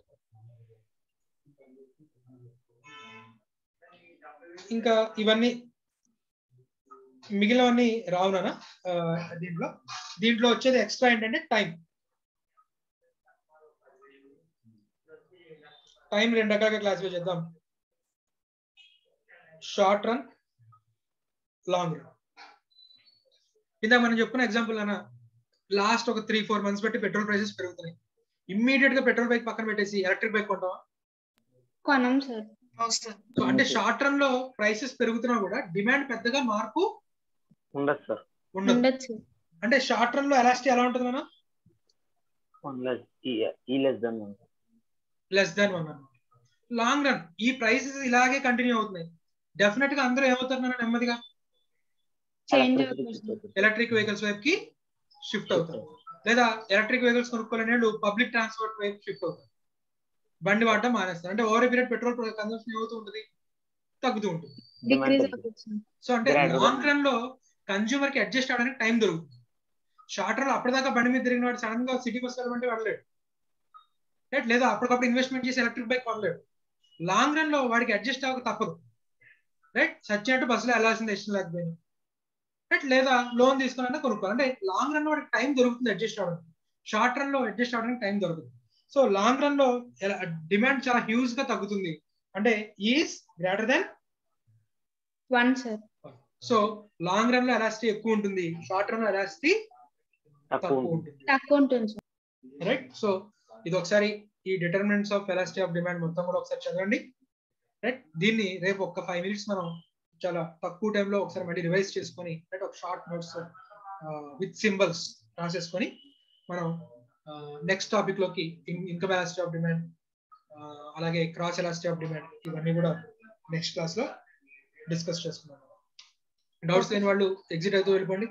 ఇంకా ఇవన్నీ మిగిలినవన్నీ రావునా దీంట్లో వచ్చేది ఎక్స్ట్రా ఏంటంటే టైం రెండు రకాలుగా క్లాసిఫై చేద్దాం. Short run, long run. ఇందాక మనం చెప్పుకున్న ఎగ్జాంపుల్ అన్న లాస్ట్ ఒక 3-4 months బట్టి పెట్రోల్ ప్రైసెస్ పెరుగుతున్నాయి. ఇమ్మీడియట్ గా పెట్రోల్ బైక్ పక్కన పెట్టేసి ఎలక్ట్రిక్ బైక్ కొంటావా? కొనం సార్. సో అంటే షార్ట్ రన్ లో ప్రైసెస్ పెరుగుతున్నా కూడా డిమాండ్ పెద్దగా మార్పు ఉండదు సార్. ఉండొచ్చు. అంటే షార్ట్ రన్ లో ఎలాస్టిసిటీ ఎలా ఉంటుంది అన్న? Less than 1. లాంగ్ రన్ ఈ ప్రైసెస్ ఇలాగే కంటిన్యూ అవుతున్నాయి. డెఫినెట్ గా అందరూ ఏమవుతారు నెమ్మదిగా చేంజ్ అవుతుంది. ఎలక్ట్రిక్ వెహికల్స్ వైపు కి షిఫ్ట్ అవుతారు. లేదా ఎలక్ట్రిక్ వెహికల్స్ కొనుక్కోలేని వాళ్ళు పబ్లిక్ ట్రాన్స్పోర్ట్ వైపు షిఫ్ట్ అవుతారు. బండి వాడటం మానేస్తారు. అంటే ఓవర్ పీరియడ్ పెట్రోల్ కన్సంప్షన్ ఏమవుతూ ఉంటుంది? తగ్గుతూ ఉంటుంది. డిక్రీజ్ అవుతుంది. సో అంటే లాంగ్ రన్ లో కన్స్యూమర్ కి అడ్జస్ట్ అవడానికి టైం దొరుకుతుంది. షార్ట్ రన్ అప్పటిదాకా బండి మీద తిరిగిన వాడు సడన్ గా సిటీ బస్ వెళ్ళమంటే వెళ్ళలేడు. రైట్? లేదా అప్పటికప్పుడు ఇన్వెస్ట్మెంట్ చేసి ఎలక్ట్రిక్ బైక్ కొనలేడు. లాంగ్ రన్ లో వాడికి అడ్జస్ట్ అవ్వక తప్పదు. రైట్? సచ్చినట్టు బస్సులో వెళ్ళాల్సింది ఇష్టం లేకపోయినా. రైట్? లేదా లోన్ తీసుకున్నా కొనుక్కోవాలి. అంటే లాంగ్ రన్ లో వాడికి టైం దొరుకుతుంది అడ్జస్ట్ అవ్వడానికి. షార్ట్ రన్ లో అడ్జస్ట్ అవ్వడానికి టైం దొరుకుతుంది. సో లాంగ్ రన్ లో డిమాండ్ చాలా హ్యూజ్ గా తగ్గుతుంది. అంటే is greater than 1 sir. So long run లో ఎలాస్టిసిటీ ఎక్కువ ఉంటుంది, షార్ట్ రన్ లో ఎలాస్టిసిటీ తక్కువ ఉంటుంది. తక్కువ ఉంటుంది సార్. రైట్? సో ఇది ఒకసారి ఈ determinants of elasticity of demand మొత్తం కూడా ఒకసారి చదవండి. రైట్? దీన్ని రేపు ఒక 5 minutes మనం చాలా తక్కువ టైంలో ఒకసారి మళ్ళీ రివైజ్ చేసుకొని రైట్ ఒక షార్ట్ నోట్స్ విత్ సింబల్స్ రాసేసుకొని మనం నెక్స్ట్ టాపిక్ లోకి ఇన్కమ్ ఎలాస్టిసిటీ ఆఫ్ డిమాండ్ అలాగే క్రాస్ ఎలాస్టిసిటీ ఆఫ్ డిమాండ్ ఇవన్నీ కూడా నెక్స్ట్ క్లాస్ లో డిస్కస్ చేసుకున్నాం. డౌట్స్ లేని వాళ్ళు ఎగ్జిట్ అవుతూ వెళ్ళిపోండి.